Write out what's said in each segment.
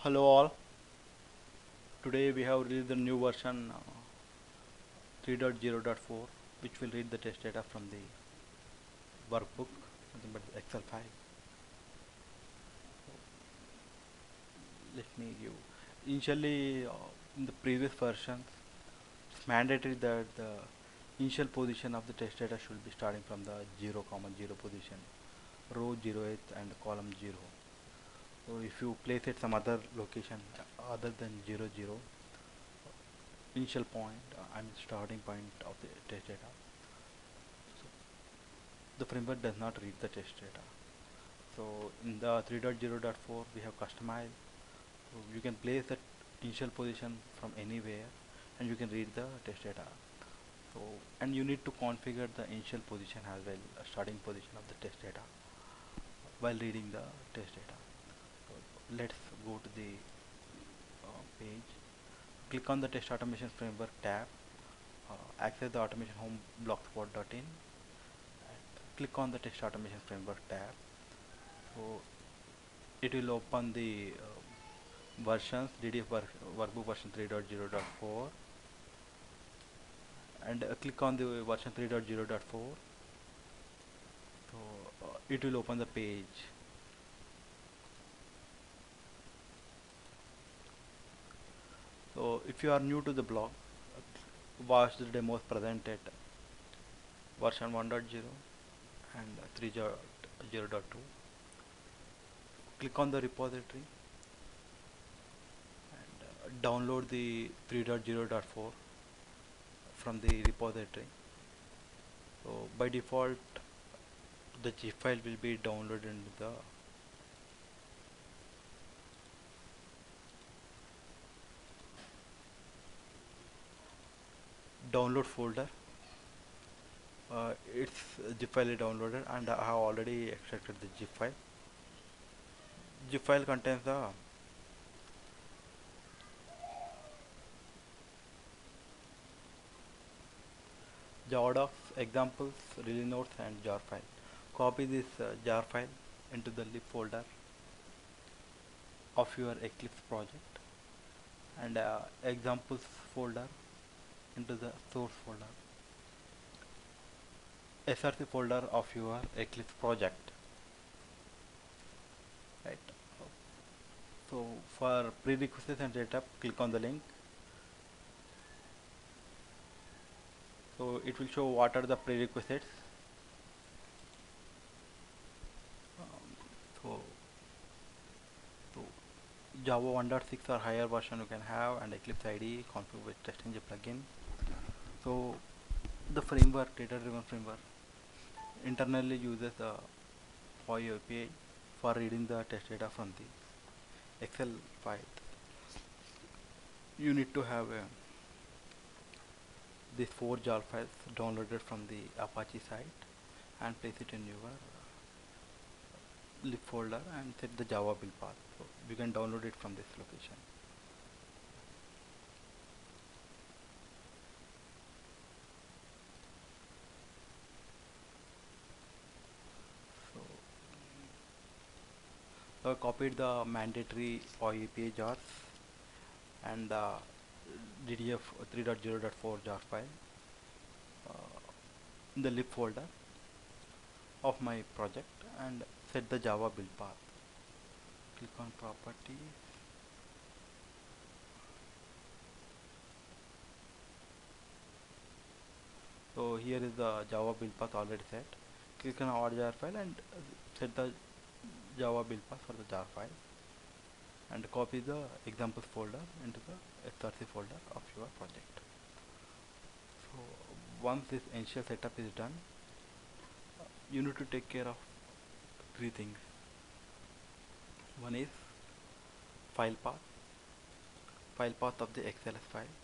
Hello all. Today we have released the new version 3.0.4 which will read the test data from the workbook, nothing but the Excel file. Let me give. Initially, in the previous versions, it's mandatory that the initial position of the test data should be starting from the 0, 0 position, row 0th and column 0. So if you place it some other location other than 0, 0, initial point, I mean starting point of the test data, so the framework does not read the test data. So in the 3.0.4 we have customized, so you can place the initial position from anywhere and you can read the test data. So and you need to configure the initial position as well, starting position of the test data while reading the test data. So let's go to the page, click on the test automation framework tab, access the automation home blogspot.in, click on the test automation framework tab. So it will open the versions DDF workbook version 3.0.4 and click on the version 3.0.4. So it will open the page. So if you are new to the blog, watch the demos presented version 1.0 and 3.0.2. Click on the repository and download the 3.0.4 from the repository. So by default the zip file will be downloaded into the download folder. It's zip file is downloaded and I have already extracted the zip file. Zip file contains the Java docs, examples, release notes and jar file. Copy this jar file into the lib folder of your Eclipse project and examples folder into the source folder, SRC folder of your Eclipse project, right? So for prerequisites and setup, click on the link. So it will show what are the prerequisites. So, so Java 1.6 or higher version you can have, and Eclipse IDE config with testing the plugin. So the framework, data driven framework, internally uses the FOI API for reading the test data from the Excel file. You need to have these 4 jar files downloaded from the Apache site and place it in your lib folder and set the Java build path. So you can download it from this location. So, so I copied the mandatory FOI API jars and DDF 3.0.4 jar file in the lib folder of my project and set the Java build path. Click on properties. So here is the Java build path already set. Click on our jar file and set the Java build path for the jar file and copy the examples folder into the SRC folder of your project. So once this initial setup is done, you need to take care of 3 things. One is file path of the XLS file,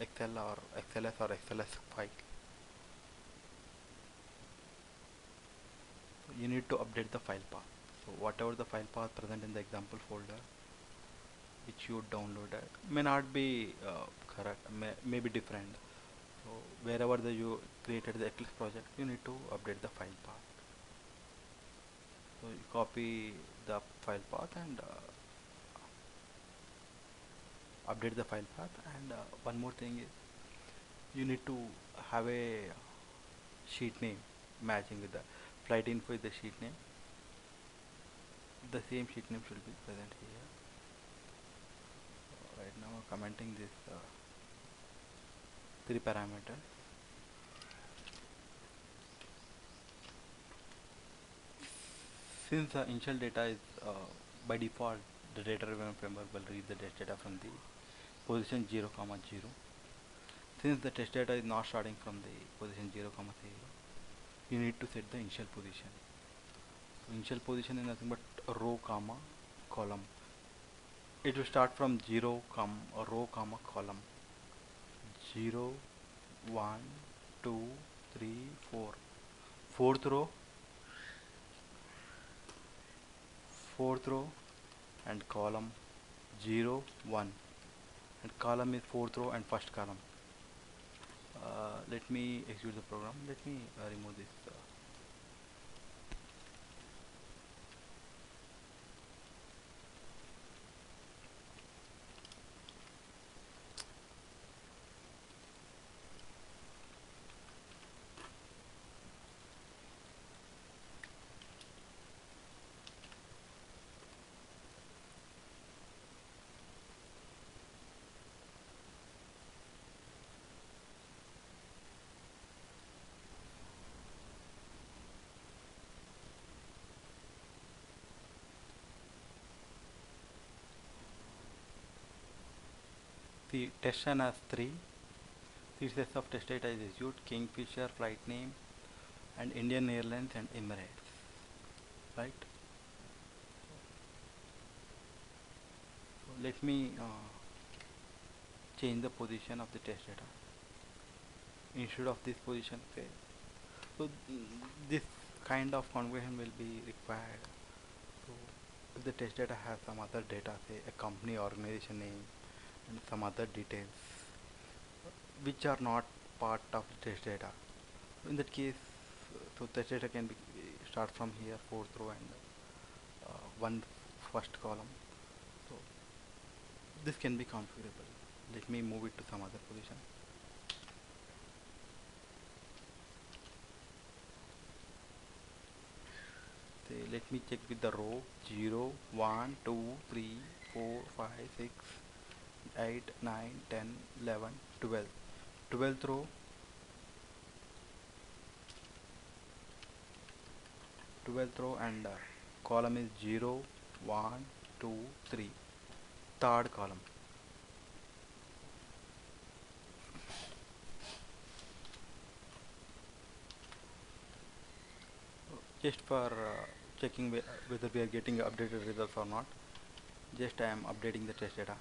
Excel or XLS or XLS file. So you need to update the file path. So whatever the file path present in the example folder which you downloaded may not be correct, may be different. So wherever you created the Eclipse project, you need to update the file path. So you copy the file path and update the file path. And one more thing is you need to have a sheet name matching with the flight info is the sheet name. The same sheet name should be present here. Right now commenting this three parameters. Since the initial data is by default, the data driven framework will read the test data from the position 0 comma 0. Since the test data is not starting from the position 0 comma 0, you need to set the initial position. So initial position is nothing but row comma column. It will start from 0 comma row comma column. 0 1 2 3 4. Fourth row, fourth row, and column 0 1, and column is fourth row and first column. Let me execute the program. Let me remove this. The test run has three. Three sets of test data is issued: Kingfisher, flight name, and Indian Airlines and Emirates. Right? So let me change the position of the test data. Instead of this position, say, so this kind of configuration will be required. So if the test data has some other data, say a company organization name and some other details which are not part of the test data. In that case, so test data can be start from here, fourth row, and one first column. So this can be configurable. Let me move it to some other position. Say, let me check with the row 0 1 2 3 4 5 6 8 9 10 11 12. 12th row, 12th row, and column is 0 1 2 3, third column. Just for checking whether we are getting updated results or not, just I am updating the test data.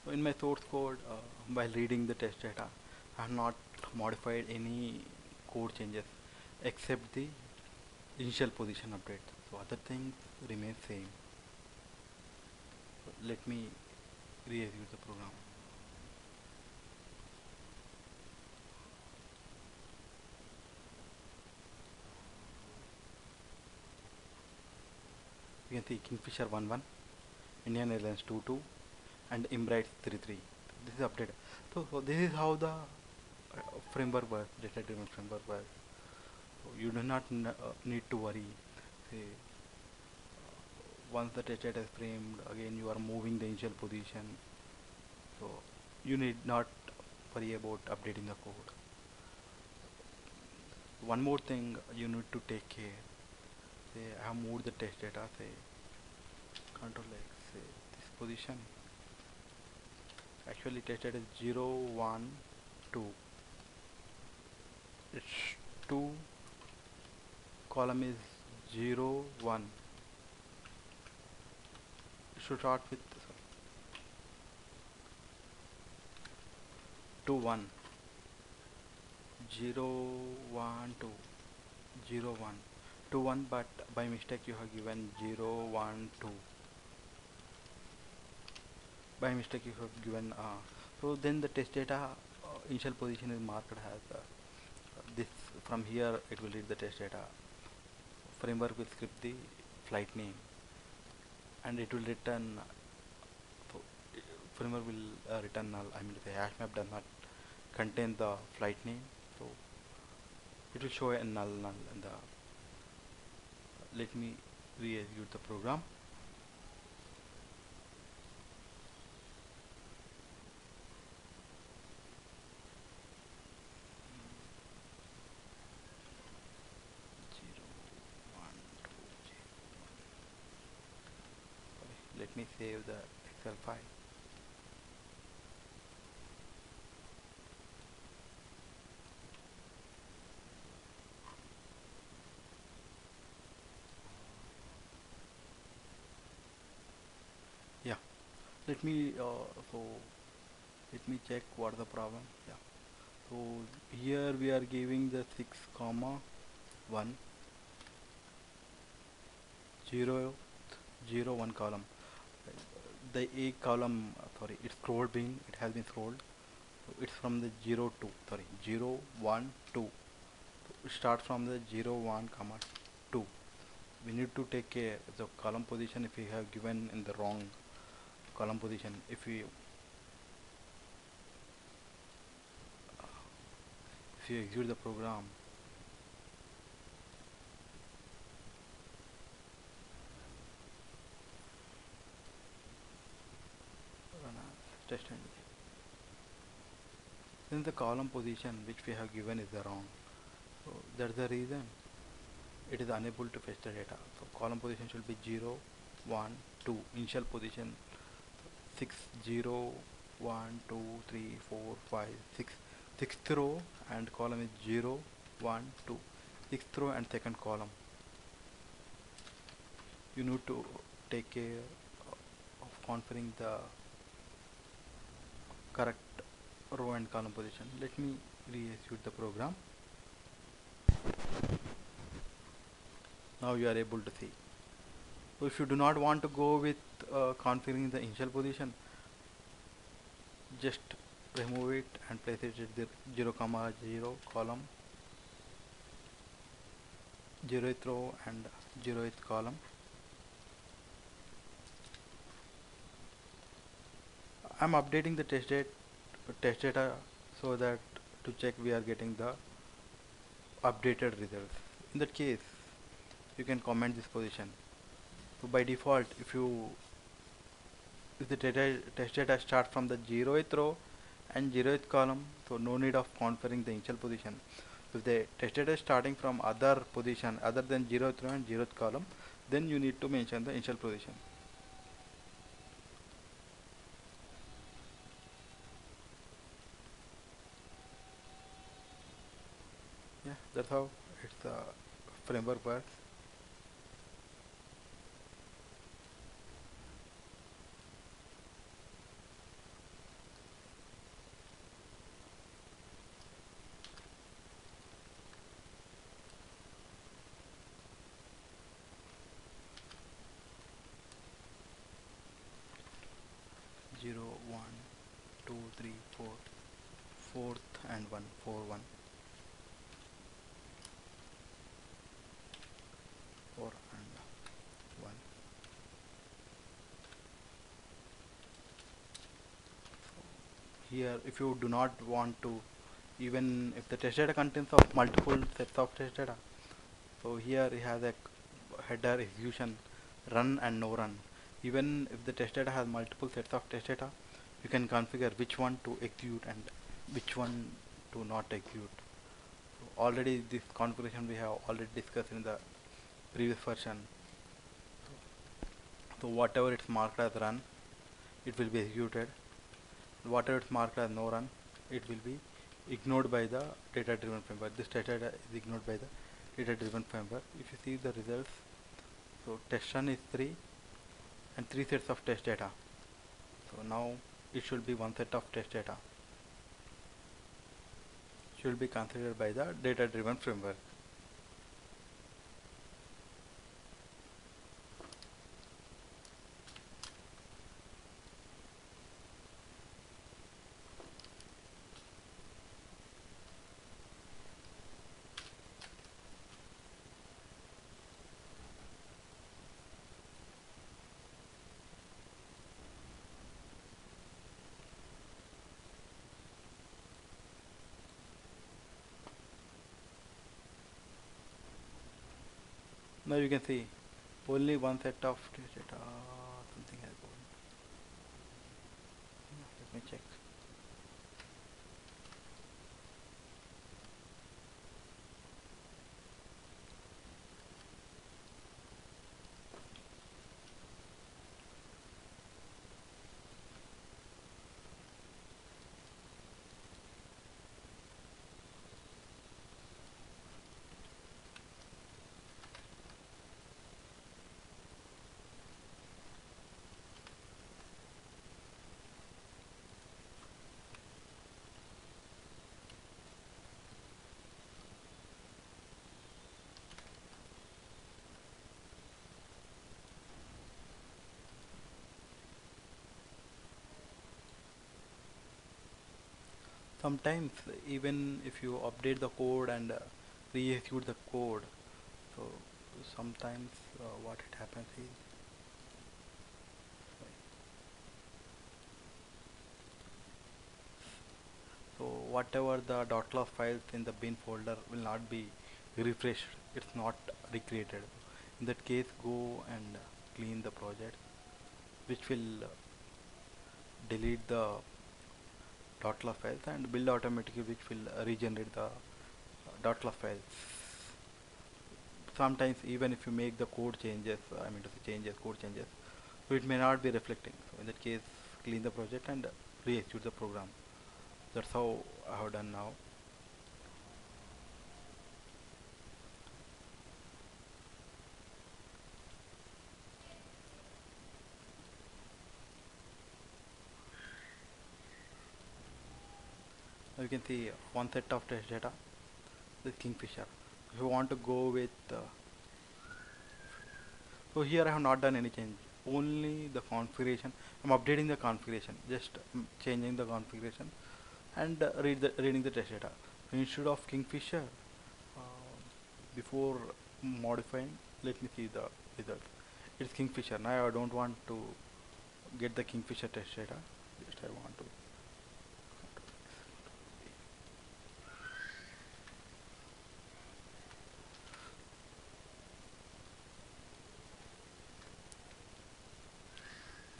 So in my source code, while reading the test data, I have not modified any code changes except the initial position update. So other things remain same. So let me re-execute the program. You can see Kingfisher 11, Indian Airlines 22, and Emirates 33. This is updated. So this is how the framework works, data driven framework works. So you do not need to worry. Say, once the test data is framed, again you are moving the initial position. So you need not worry about updating the code. One more thing you need to take care. Say I have moved the test data, say control X, say this position. Actually test data is 0 1 2. It's 2, column is 0 1. It should start with 2 1. 0 1 2, 0 1. to 1, but by mistake you have given 0 1 2. By mistake you have given so then the test data initial position is marked as this. From here it will read the test data. Framework will script the flight name and it will return. So framework will return null. I mean the hash map does not contain the flight name, so it will show a null in the. Let me re-execute the program. Zero, one, two, zero, one. Sorry, let me save the Excel file. Yeah, let me so let me check what the problem. Yeah, so here we are giving the 6 comma 1 0 0 1 column. The A column, sorry, it's scrolled being, it has been scrolled. So it's from the 0 2, sorry, 0 1 2. So start from the 0 1 comma 2. We need to take care the column position if we have given in the wrong column position. If you execute the program, run as test and then the column position which we have given is the wrong. So that's the reason it is unable to fetch the data. So column position should be 0 1 2. Initial position 6 0 1 2 3 4 5 6. Sixth row and column is 0 1 2. Sixth row and second column. You need to take care of configuring the correct row and column position. Let me re-execute the program. Now you are able to see. So if you do not want to go with configuring the initial position, just remove it and place it at the 0 comma 0 column, 0th row and 0th column. I'm updating the test data so that to check we are getting the updated results. In that case, you can comment this position. So by default, if the test data start from the 0th row and 0th column, so no need of configuring the initial position. If the test data is starting from other position other than 0th row and 0th column, then you need to mention the initial position. Yeah, that's how it's the framework works. Zero, 1, 2, 3, 4, fourth and 1, 4, 1, 4 and 1. Here, if you do not want to, even if the test data contains of multiple sets of test data, so here it has a header execution run and no run. Even if the test data has multiple sets of test data, you can configure which one to execute and which one to not execute. So already this configuration we have already discussed in the previous version. So whatever it's marked as run, it will be executed. Whatever it's marked as no run, it will be ignored by the data driven framework. This data is ignored by the data driven framework. If you see the results, so test run is 3 and 3 sets of test data. So now it should be one set of test data. Should be considered by the data driven framework. Now you can see only one set of test data. Something has gone. Let me check. Sometimes even if you update the code and re-execute the code, so sometimes what it happens is, so whatever the .log files in the bin folder will not be refreshed, it's not recreated. In that case, go and clean the project, which will delete the .log files and build automatically, which will regenerate the .log files. Sometimes even if you make the code changes, I mean to say changes, code changes, so it may not be reflecting. So in that case, clean the project and re-execute the program. That's how I have done now. Now you can see one set of test data, this Kingfisher. If you want to go with, so here I have not done any change, only the configuration. I'm updating the configuration, just changing the configuration and reading the test data. So instead of Kingfisher, uh, before modifying, let me see the result. It's Kingfisher. Now I don't want to get the Kingfisher test data. Just I want to.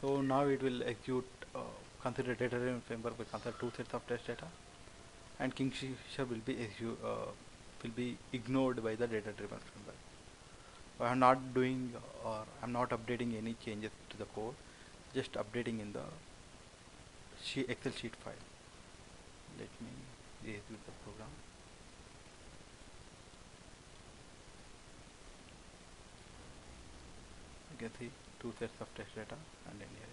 So now it will execute, consider data driven framework will consider two sets of test data, and Kingfisher will be ignored by the data driven framework. So I am not doing or I'm not updating any changes to the code, just updating in the Excel sheet file. Let me execute the program. You can see two sets of test data and in here.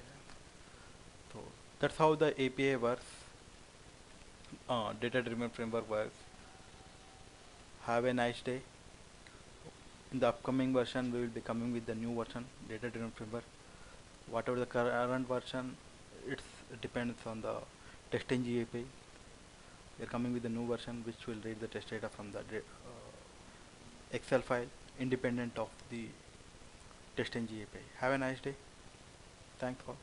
So that's how the API works, data driven framework works. Have a nice day. In the upcoming version, we will be coming with the new version, data driven framework. Whatever the current version, it depends on the TestNG API. We are coming with the new version which will read the test data from the Excel file independent of the TestNG API. Have a nice day. Thanks for